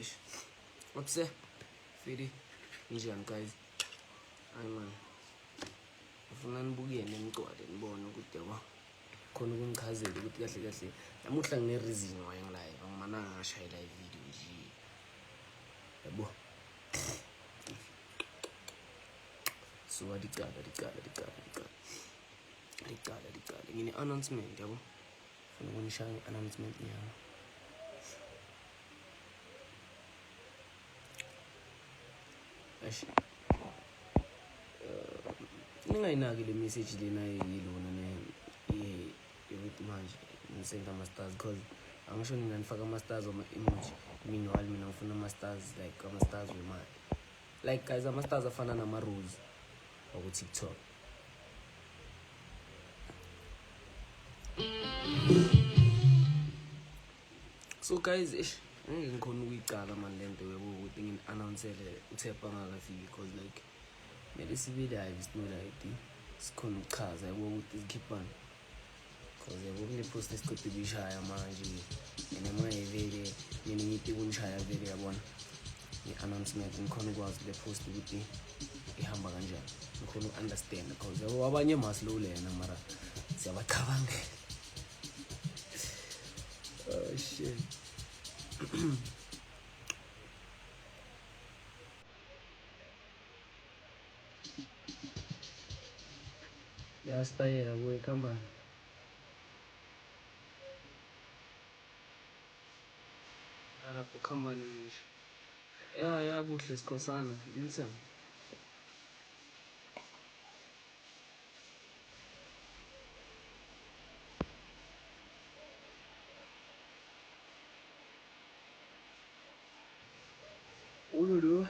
ish. What's up? Fidi. Njani guys? Hayi man. Ngifuna nibukele ngicwade nibone ukuthi yabo. Khona ukungichazela ukuthi kahle kahle namuhla ngine reason why ngilive. Angimananga ngashayela ivideo nje. Yabo. So dicala. Ngine announcement yabo. Ngifuna ukunishaya announcement nyama. Ash. Ningayinaki le message lena yilona yokuthi manje ngisenda ama-stars because angisho nginganifaka ama-stars ama-emoji. Meanwhile mina ngifuna ama-stars like ama-stars wemali. Like guys, ama-stars afana nama-rules waku-TikTok. So guys, ngeke ngikhona ukuyicala manje lento yokuthi ngini-announcele uThepha angakafiki because like mele sibe live sino-like sikhona ukuchaza yabo ukuthi sikhiphani because yabo kune-post esicede kuyishaya manje and mayevele mina ngithi kunishaya vele yabona i-announcement ngikhona ukwazi le post ukuthi ihamba kanjani ngikhona uku-understand because yabo abanye ma-slow lena mara siyabacabangela. Oh shit. Yasitayela kuwe khambani. Lapho khambani ngisho. Ya kuhle sikhosana. Yinsa. Ululu.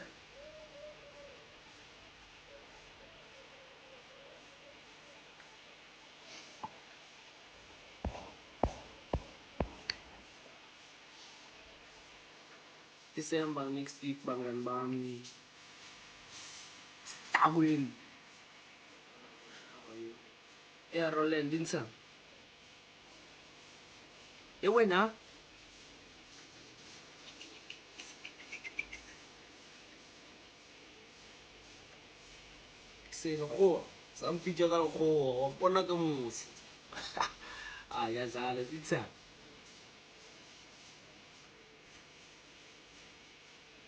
December next week bangani bami. Awin. Roland Dinsa. Wena? Sino ko? Saan pidya ka ko? Wala na kamus. Ya sala Dinsa.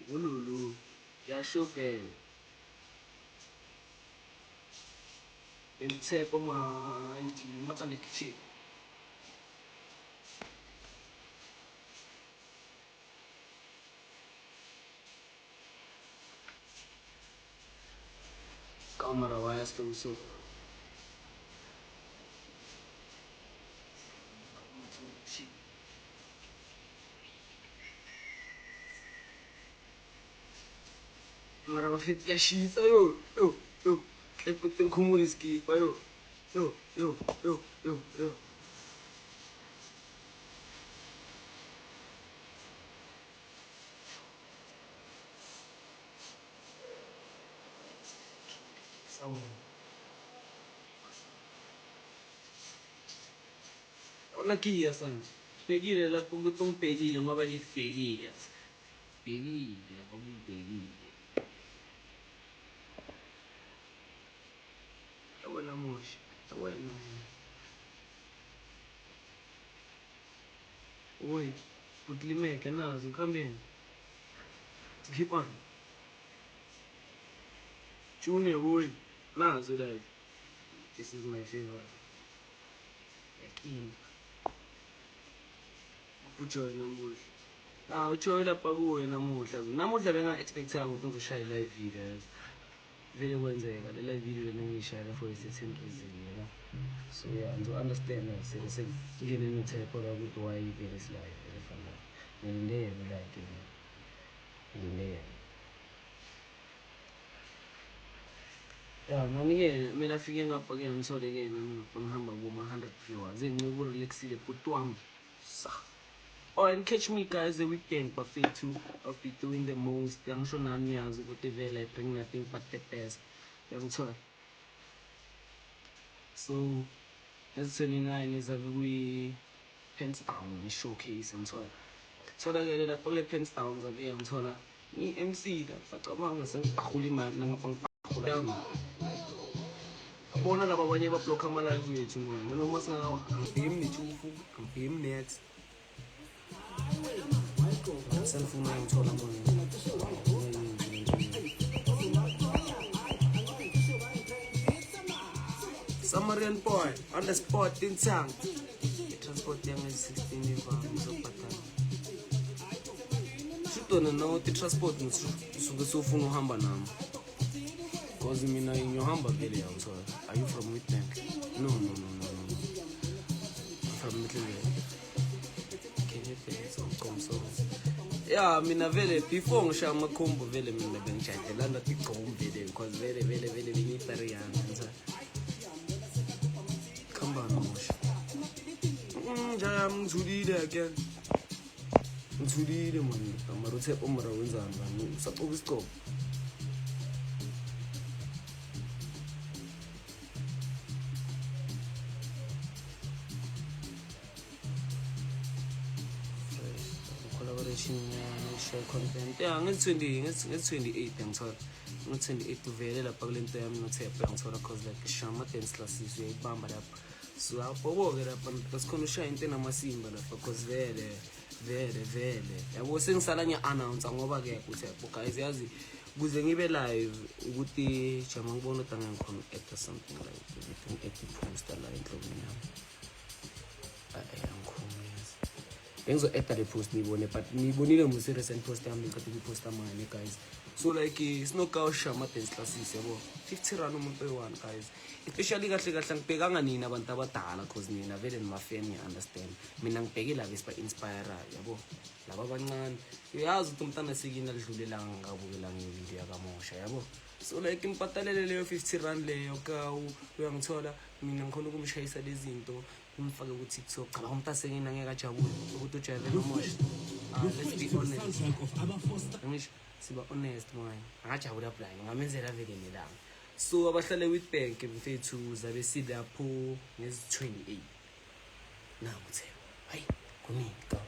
Ululu. Ya shovel. Thepha mata nekichi. Kamera wires to so. Mara mafit ya shisa yo. Epute nkumuliski pa yo. Yo. Sawa. Ona kia sana. Pegile la pungutong pegile mabali pegile. Pegile. Wena moshi. Wena. Oi. Putlimeke nazo khambeni. Khipana. Junior boy. Nazo like. This is my favorite. Ujoy namuhla. Ujoy lapha kuwe namuhla. Namuhla benga-expecta ukuthi ngizoshayela i-video. Vele kwenzeka le live video lena ngishayela for a certain reason, you know. So yeah, ngizo-understand ngene noThepha la ukuthi why vele silive efana. Ngilinde yena like ngilinde yena. Ngani-ke mina afike ngapha-ke ngithole-ke ngihamba kuma-100 viewers. Ngiku-relaxile bhuti wami. And catch me guys the weekend buffet too. I'll be doing the most. Angisho nani yazi ukuthi vele I bring nothing but the best. Yangithola. So as 29 is a we hands down showcase and so on. Tholakele lapho kule pens down zabe ngithola i-MC lapha cabanga sengihula imali ngapha ngihula bona laba abanye ba-block ama-live wethu noma singafiki mnethufu ngifike mnet selfone ngithola Samarian boy on the spot in town. Transport yang is 16 ngizobhatala. Shutona no transport ngisuke sofuna uhamba nami. Cause mina ngiyohamba vele yawuthola. Are you from Witbank? No. I'm from Middleburg. Can you pay some console? Yeah, mina vele before ngishaya amakhombo vele mina bengijayelana tigqomo vele because vele bengitariyana. Ngithulile again. Ngithulile man. Mara uThepha umara wenzani manje? Usaqoka isigqoko. Collaboration share content. Yeah, nge-28 ngithola. Nge-28 uvele lapha kule nto yami noThepha ngithola cause like shama dance classes uyayibamba lapha. So apho-ke lapha ngasikhona ushaya into enamasimba lapha cause vele yabo sengisala ngiya-announce ngoba-ke uThepha guys yazi kuze ngibe live ukuthi jama ngibona ukuthi angikhona uku-acta something like ngi-active poster la enhlokweni yami angikhona yazi bengizo-acta le post niyibone but niyibonile mos i-recent post yami ngicade ukuyiposta manje guys so like sinokawusha ama-dance classes yabo 50 rand umuntu oyi-1 guys especially kahle ngibhekanga nini abantu abadala cause nina vele nima-fan ngiya-understand mina ngibheke laba esiba-inspirayo yabo laba abancane uyazi ukuthi umntana sekini alidlulelanga ngingabukela ngevidiyo yakamosha yabo so like ngibhatalele leyo 50 rand leyo kawu uyangithola mina ngikhona ukumshayisa lezi zinto ngimfake ku-TikTok cabanga umuntu asengina ngeke ajabule ukuthi ujayele nomosha let's be honest siba honest manje angajabula blind ngamenzela vele nelanga so abahlale Witbank mfethu zabe silapho ngezi-28 nawu Themba hayi kunini ka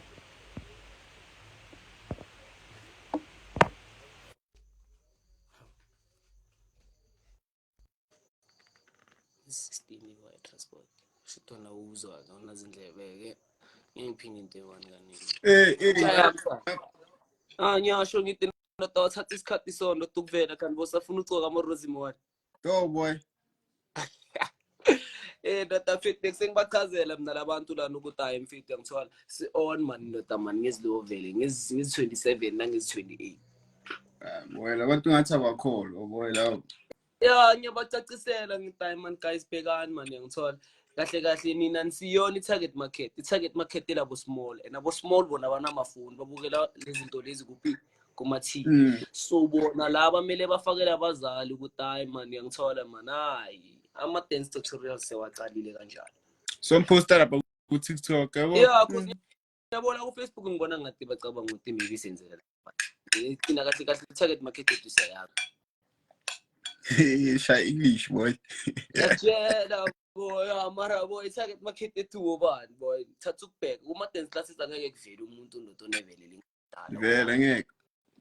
i-16 transport shitona uzwa unazindlebeke ngiphinga into eyi-1 kaningi nyasho ngithi notawathatha isikhathi sondo tukuvela kanti bosafuna ucoka ama-rosimori Go boy. Ndoda mfethu sengibachazela mina labantu lana ukuthi hayi mfethu ngithola si-on man ndoda man ngezilo vele ngezi-27 nangezi-28 Boy labantu ngathi abakholwa boy lawo. Yeah ngiyabacacisela ngithi hayi man guys bhekani man ngithola kahle nina nisiyona i-target market elabo small and abo small bona banamafoni babukela lezi zinto lezi kuphi kuma-TV so bona laba kumele bafakele abazali ukuthi hayi man ngithola man hayi ama-dance tutorials sewaqalile kanjalo So poster lapha ku TikTok yabo. Yeah cause ngiyabona ku Facebook ngibona ngathi bacabanga ukuthi maybe senzela thina kahle i-target market ethu siyayakha Shy English boy. yajela boy mara boy i-target market ethu wobani boy thatha ukubheka kuma-dance classes angeke kuvele umuntu notonevelele ngidala Vele ngeke.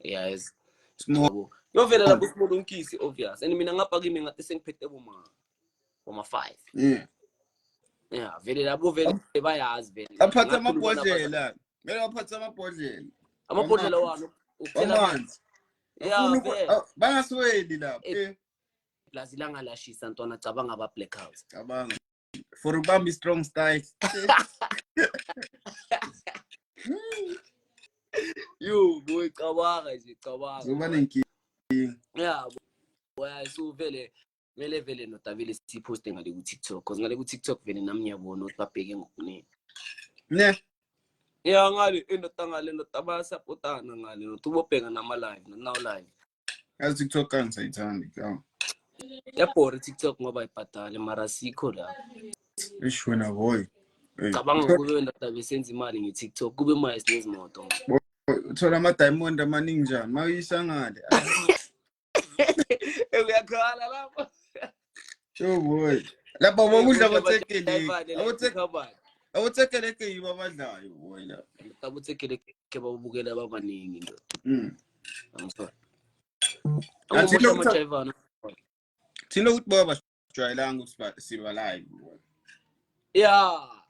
yes Small. yovela lapho small unkisi obvious and mina ngapha kimi ngathi sengiphethe boma 5 yeah vele labo vele bayazi vele Aphatha amabhodlela. Vele aphatha amabhodlela. Amabhodlela walo amanzi. Yeah vele bangasweli lapha. Plus ilanga lashisa ntwana cabanga aba blackouts Cabanga. For ubambi strong style. Yo boy cabanga nje cabanga. Zoba nenkinga. Yeah boy so vele mele vele notavile siposte ngale ku TikTok cause ngale ku TikTok vele nami ngiyabona ukuthi babheke ngokunene. Ne. Yeah ngale endotangale notaba supportana ngale notubobheka nama live now live. As TikTok angizayithandi ka. Yabhora TikTok ngoba ibhadale mara sikho la. Ish wena boy. Cabanga kube ndotabe senza imali nge-TikTok kube manje sinezimoto. Uthola ama diamond amaningi njani mawuyisa ngale. Uyakhala lapha. Yo boy. Lapha bokudla abathekele. Abathekele ke yibo abadlayo boy la. Abathekele ke babukela babaningi ndoda. Angizwa. Athi Angomosha lo amajayivana. thina ukuthi baba sijwayelanga siba live. Yeah.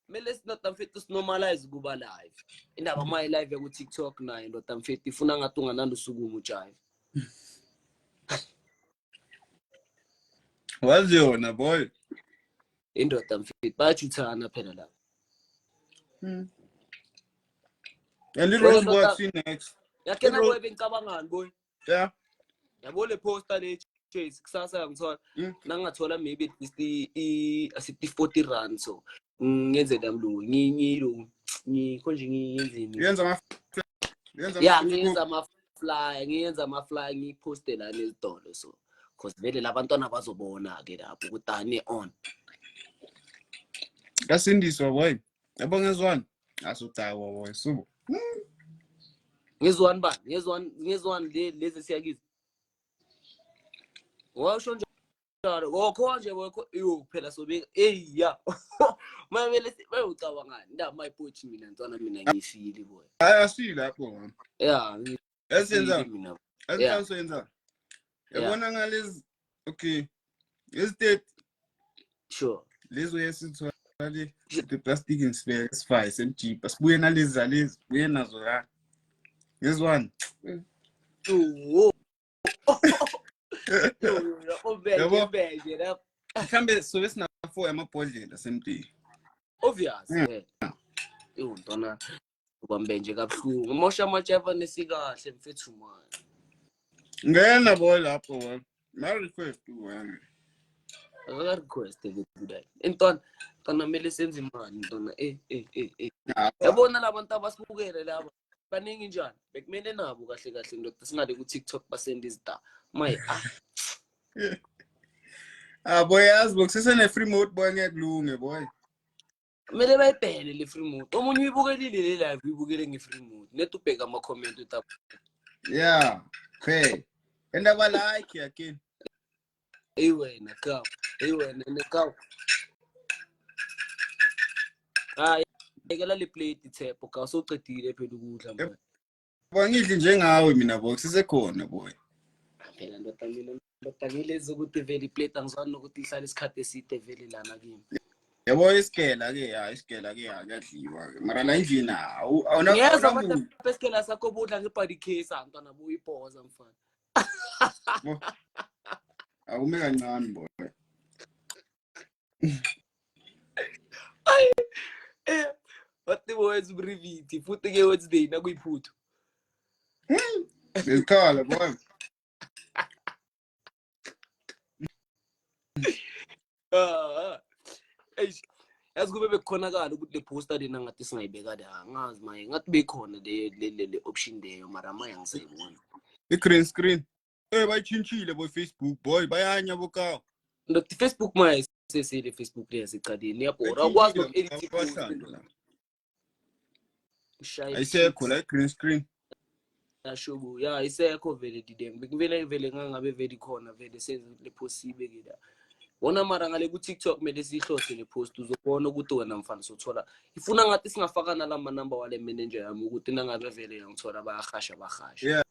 Mele sinota mfethu sinormalize kuba live. Indaba my live ku TikTok nayo ndoda mfethu ifuna ngathi ungananda usukuma ujive. Wazi yona boy. Indoda mfethu bayajuthana phela la. And Rose what's next? Yakena boy bengicabangani boy. Yeah. Yabo le poster le Chase kusasa ngithola nangathola maybe at least asithi 40 rand so ngenze damlu ngiyilo ngikonje ngiyenzini ngiyenza ama flyer ngiposte la nezitolo so because vele labantwana bazobona ke lapho ukuthi on kasindiswa boy yabo ngezwana asuthawa boy subo ngezwani lezi siyakiza washo njalo konje boy yo phela sobe ya mavele bayocabangani ndaba mayipothi mina ntwana mina ngifile boy ayasila lapho yeah esenza mina esenza yabona ngalezi okay estate sure lezo yesithola le the plastic in spare sifai semjipa sibuye nalezi zalezi buye nazo la ngezwana yo beje la mhlambe sobe sina 4 amabhodlela semtini obvious yo ntwana ubambenje kabuhlungu mosha amajava nesikahle mfethu man ngena boy lapho wena ma request wena aka request today ntwana mele senze imali ntwana yabona labantu abasibukele laba baningi njani bekumele nabo kahle ndoda singale ku TikTok basend izida my boy yazi bokusesene free mode boy ngekulunge boy mele bayibhele le free mode omunye uyibukelile le live uyibukele nge free mode net ubheka ama comment uthi yeah okay endaba like again wena nekaw yekela le plate ithepho ka soqedile phela ukudla manje bangidli njengawe mina boy sisekhona boy phela ndoda ngilezi ukuthi vele iplate angizwani nokuthi ihlala isikhathi eside vele lana kimi yabo isikela ke akadliwa ke mara la endlini awuna yeza manje pesikela sakho budla ngebody case antwana buyiphoza mfana akume kancane boy what the words brevity futhi ke Wednesday nakuyiphutho ngikhala boy yazi kube bekukhonakala ukuthi le poster lena ngathi singayibeka la angazi maye ngathi bekhona le option leyo mara manje ngisayibona i-green screen bayichinchile boy Facebook boy bayanya bokawo not Facebook maye sesile Facebook leyasicaleni yabhora akwazi noku-edit post ayisekho la i-green screen yashubu ya isekho vele didem bekuvele ngangabe vele khona vele senze le post sibeke la wona mara ngale ku TikTok mele sihlose le post uzobona ukuthi wena mfana sothola ifuna ngathi singafaka nalama number wale manager yami ukuthi nangabe vele ngithola bayahasha yeah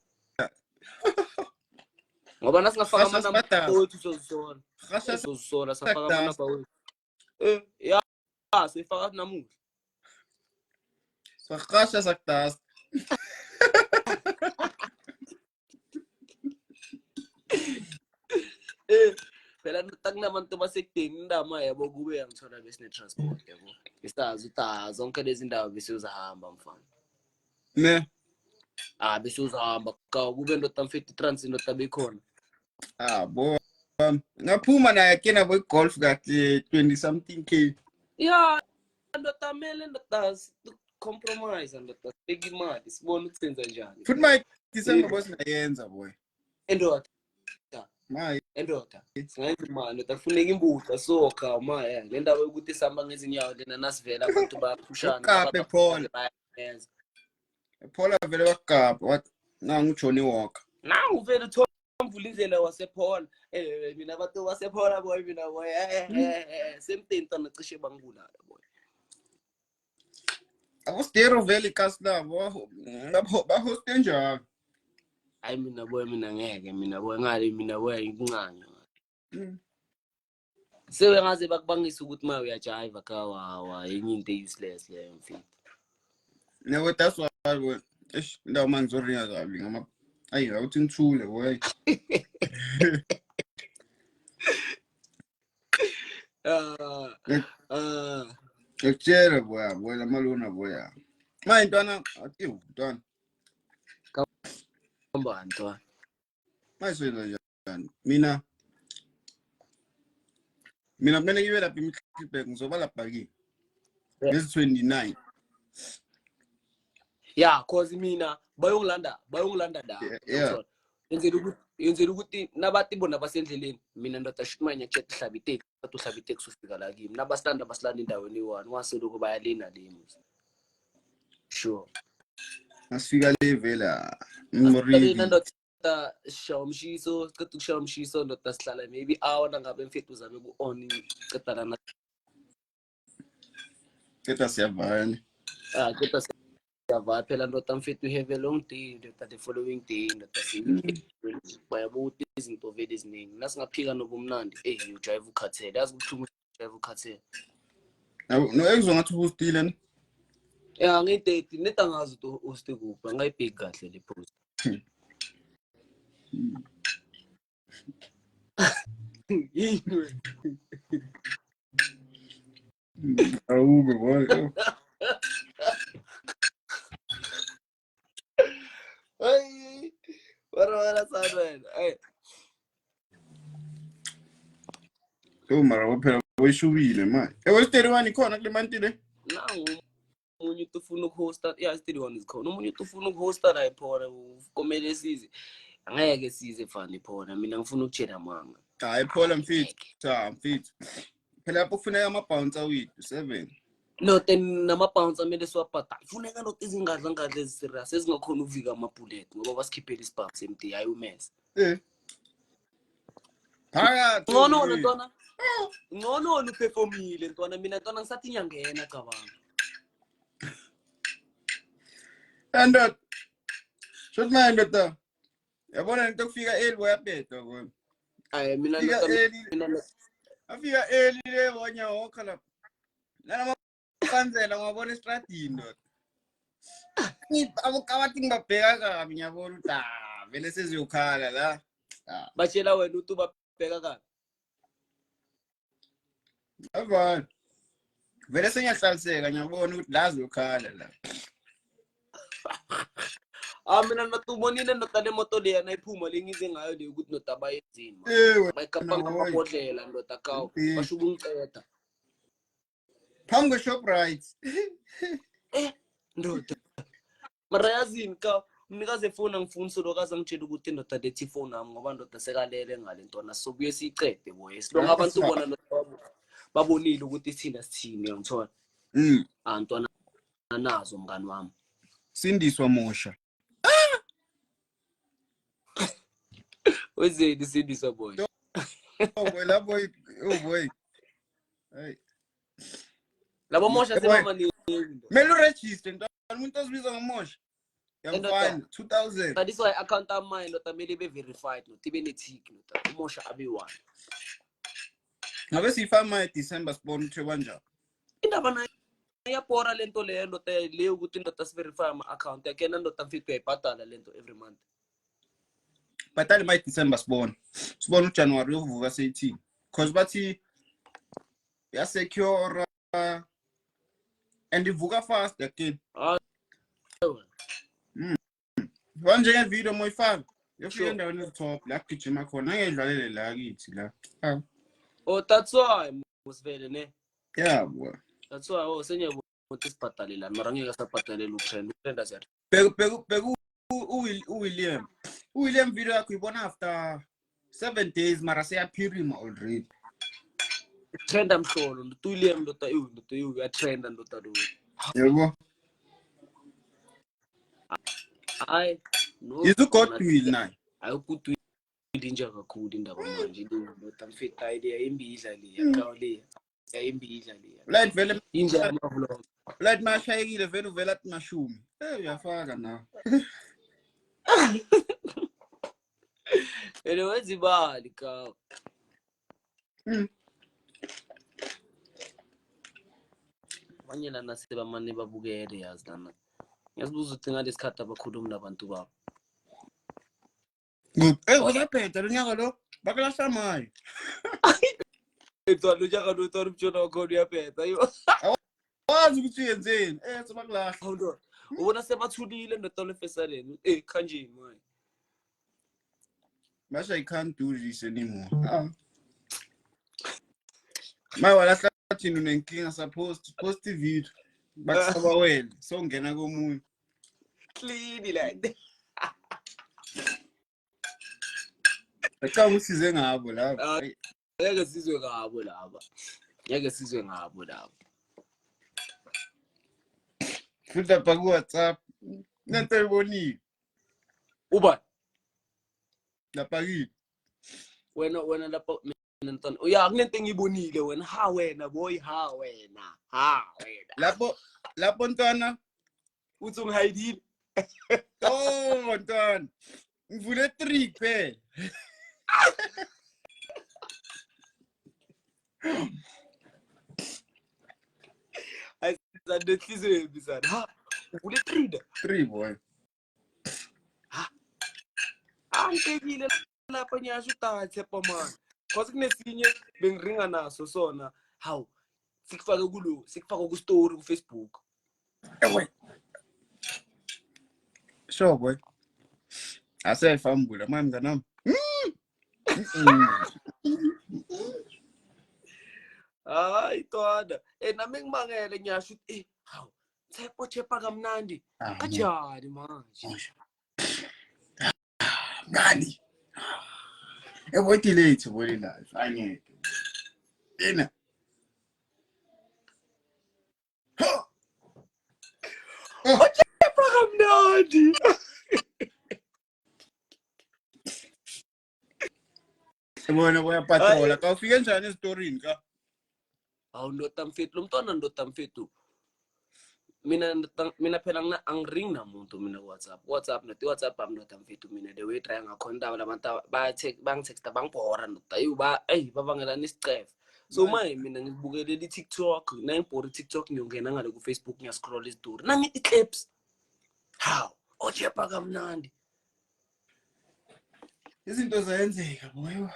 ngoba nasingafaka ama number wethu sozona safaka ama number wethu ya sifaka namuhla sakhasha saktas phela nakunabantu basekudeni indama yabo kube yangithola besine transport yabo isazi ukuthi zonke lezi ndawo besizahamba mfana ne besizahamba kube ndoda mfethu transit ndoda bekhona bo ngaphuma naye kena boy golf kahle 20 something k yeah ndoda mele ndoda compromise ndoda big imali sibona ukuthi senza njani futhi my December boss nayenza boy endoda my endoda singayenza imali ndoda kufuneka imbuca soka maya le ndawo ukuthi sihamba ngezinyawo lena nasivela abantu bayaphushana abantu bayenza Paula vele wakapa what nangu Johnny Walker nangu vele Mvula indlela wasePaul mina abantu wasePaul boy mina boy same thing ntana cishe bangibulala boy Abostero vele kasla bahoste njalo. Hayi mina boy mina ngeke mina boy ngale mina boy inqanya. Sewe ngaze bakubangisa ukuthi ma uyajive kawa yenye into useless leyo mfethu. No, that's why ndawo mangizoringa kabi ngama ayi awuthi ngithule boy. Ekutshela boy lamalona boy. Manje ntwana athi ntwana. Hamba ntwana. Manje senza njani? Mina kumele ngibe lapha eMiddleburg ngizoba lapha ki. Ngezi 29. Yeah, cause mina bayongilanda da. Yeah. Yenzela ukuthi nabathi bona basendleleni mina ndoda shimanya chat hlabiteki bathi hlabiteki sufika la kimi nabasilanda basilanda endaweni eyi-1 waseloko bayalena lemuzi. Sure. Asifika le vela Lena ngimoridi. ndoda shaya umshiso qeda ukushaya umshiso ndoda sihlala maybe hour nangabe mfethu uzame ku-on qeda na Keta siyavana. qeda siyava phela ndoda mfethu have a long day ndoda the following day ndoda bayabuthi izinto vele eziningi nasingaphika nobumnandi ujive ukhathele yazi ukuthi ujive ukhathele No ekuzongathi ubustile ne? yeah ngidate neta ngazi ukuthi uste kuphi angayibheki kahle le post. Awube boy. Ay wala sana wena Mara phela weshubile manje. Westeri khona kule manti le? nangu umunye ufuna ukuhosta yeah still one is khona umunye ufuna ukuhosta la iphona ukomele size angeke size fana iphona mina ngifuna ukutshela manga Hayi phola mfethu. Phela lapho kufuneka ama-bouncer wethu 7. no then nama-bouncer amele siwabhadala kufuneka lokhu izingadla eziserious ezingakhona ukuvika ama-bullet ngoba basikhiphela isibhamu semti hayi umese Phakathi ngcono ntwana ngcono uperformile ntwana mina ntwana ngisathi inyangena cabanga and shot man ndoda yabona into kufika early boyabhedwa boy. hayi mina Afika early le wonya wokha lapha nalama kanzela ngabona estradini ndoda abathi ngibabheka kabi ngiyabona ukuthi vele seziyokhala la batshela wena ukuthi ubabheka kabi avana vele sengiyahlaliseka ngiyabona ukuthi la ziyokhala la mina natubonile ndoda le moto leya nayiphuma lengize ngayo le ukuthi ndoda bayenzini bayikapanga amabhodlela ndoda kawo basho ukungiceda phambi kwe-Shoprite ndoda mara yazini ka umnikazi efoni angifundise lokazi angitshela ukuthi ndoda lethi ifoni yami ngoba ndoda sekalele ngale ntwana sobuye siyicede boye silonga abantu bona babonile ukuthi thina sithini ngithola ntwana nazo mngani wami sindiswa mosha wezeni sindiswa boy boy la boy boy hey labo mosha sebamaningi mele uregister ntwana umuntu ozibiza ngomosha yamfana 2000 that is why account amine ndoda mele be verified no tibe netick ndoda umosha abe 1 ngabe siyifama December spawn uthe kanjani indaba nayo iyapora lento leyo ndoda leyo ukuthi ndoda siverify ama account yakhe ndoda mfethu uyayibhadala lento every month bhatali my December spawn uJanuary uvuka seyithi because bathi ya secure and ivuka fast again Wanje ngevideo moyifaka yofika endaweni ezitop la kugijima khona angedlalele la kithi la oh that's why musivele ne yeah boy that's why senye ukuthi sibhadalelana mara ngeke sabhadalela utrend asiyathi bheka uWilliam video yakho ibona after 7 days mara seyaphirima already trend amhlolo ndotuile ndoda ya trend ndoda lo yebo hayi no is uGodwill naye hayi uGodwill nje kakhulu indaba manje ndoda mfethu idea imbidla le yakho le yayimbidla le right vele inje amavlog Like mashayekile vele uvela athi mashumi. Uyafaka na. Ene wenza imali ka. Manje lana sebamane babukele yazi lana. Ngiyasibuza ukuthi ngalesikhathi abakhulumi nabantu babo. Good. Uyaphetha lo nyaka lo. Bakulahla mayo. Etswa lo jaka lo tswa mtshona wakho uyaphetha yo. Wazi ukuthi uyenzeni? Sebakulahla. Awundo. Ubona sebathulile ndoda lefesaleni. Kanjeni manje. Masha, I can't do this anymore. My walahla thina unenkinga supposed post video. Bakusaba wena. So ngena komunye. Clean like. Eka usize ngabo lapha. Ngeke sizwe ngabo laba. Ngeke sizwe ngabo laba. Futhi apha ku WhatsApp. Nento ebonile. Uba Lapha kini. wena lapha mina ntwana. Uya kunento engibonile wena. Ha wena boy, ha wena. Lapho ntwana Uthi ungihidile. oh ntwana. Ngivule 3 phela. Zandehlizwe yebisana. Ha. Ule 3 boy. Ha. Antekile lapha nyasho utathe man. Because kunesinye bengiringa naso sona. Hawu. Sikufake ku story ku Facebook. Ewe. Sure boy. Asefambula mami nganami. Hayi twana. Nami ngimangele nyasho ukuthi hawu. Tshepo chepa kamnandi. Kanjani manje? Ngani? Delete boli live. Angeke. Ina. Chepa kamnandi. Bona uyapatrola. Ka ufike njani esitorini ka? Hawu ndoda mfethu, lo mntwana ndoda mfethu. Mina phela angiring namuntu mina WhatsApp not WhatsApp ndoda mfethu mina the way try ngakhona ndawo labantu bangitexta bangibhora ndoda babangela nisicefe. So manje mina ngikubukelela iTikTok, nayibhora iTikTok ngiyongena ngale ku Facebook ngiyascroll istory. Nangithi clips. Hawu, ochepa kamnandi. Izinto zayenzeka boyo.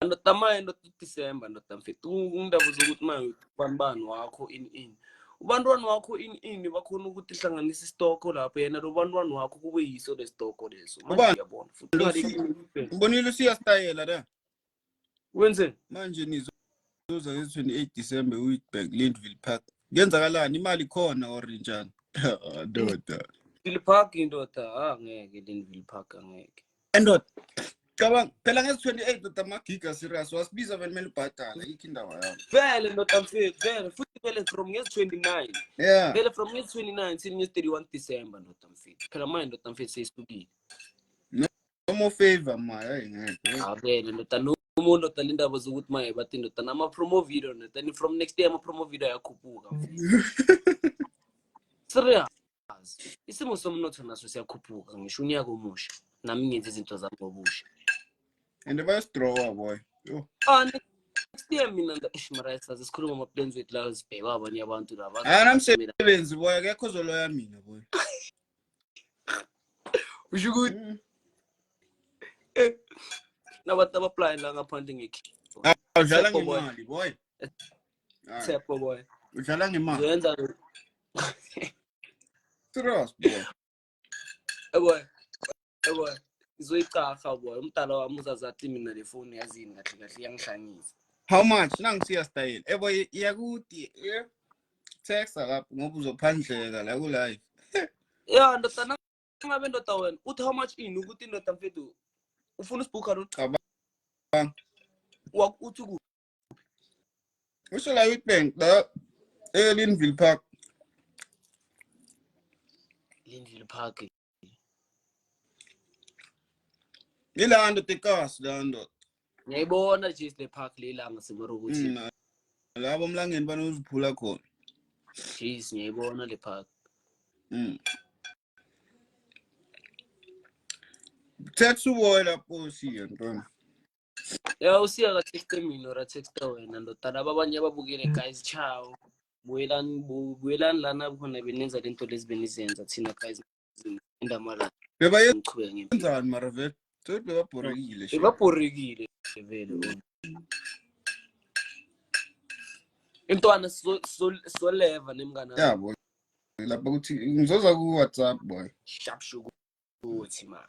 Ndoda manje ndoda December ndoda mfethu. Ungindaba zokuthi manje ubani wakho in. Ubantwana wakho in bakhona ukuthi ihlanganisa istoko lapho yena lo bantwana wakho kube yiso lesitoko leso. Manje uyabona futhi ngale Ngibonile usiya style la. wenze Manje nizoza nge-28 December uWitbank Lindville Park. Kuyenzakalani imali khona or njani? Ndoda. Lindville Park indoda angeke Lindville Park angeke. Ndoda. Cabanga phela ngezi-28 ndoda amagiga serious wasibiza vele kumele ubhadala ikho indawo yakho. Vele ndoda mfethu vele futhi vele from ngezi-29. Yeah. Vele from ngezi-29 sini ngezi-31 December ndoda mfethu. Phela manje ndoda mfethu seyisukile. No more favor manje ngeke. Vele ndoda umuntu odala indaba zokuthi manje bathi ndoda nama-promo video ndoda from next year ama-promo video ayakhuphuka. Serious. Isimo somnotho naso siyakhuphuka ngisho unyaka omusha. Nami ngenza izinto zami ngobusha. And bayasidrawa boy. Yo. Next year mina mara sazi sikhuluma ama-plans wethu la sibheka abanye abantu laba. Namsebenzi boy akekho ozoloya mina boy. Usho ukuthi nabantu abaplay la ngaphandle ngekhipho. Udlala ngemali boy. Tshepo boy. Udlala ngemali. Uyenza serious boy. boy. Izoyicaha boy. Umdala wami uzazathi mina le phone yazini kahle iyangihlangisa. How much nangisiya style? Boy iyakuthi text lapho ngoba uzophandleka la ku live. Yeah, ndoda ngabe ndoda wena uthi how much in ukuthi ndoda mfethu ufuna usibooka lo Cabanga. Uthi ku Usho la Witbank la Lindville Park. Lindville Park. Ilando tekasi lando. Ngiyayibona nje le park le la ngasemara ukuthi labo emlangeni banoziphula khona. Jeez, ngiyayibona le park. Text uboy lapho siya ntwana. Ya usiya ka text mina or text wena ndodana abanye ababukele guys ciao. Buyelani lana khona benenza lento lezi benizenza thina guys indamala. Beba Ngichubeka ngempilo. yenzani mara vele? Sothi bebabhorekile shit. Bebabhorekile vele. Intwana soleva nemngana. Yabo. Lapha kuthi ngizoza ku WhatsApp boy. Sharp sugar uthi man.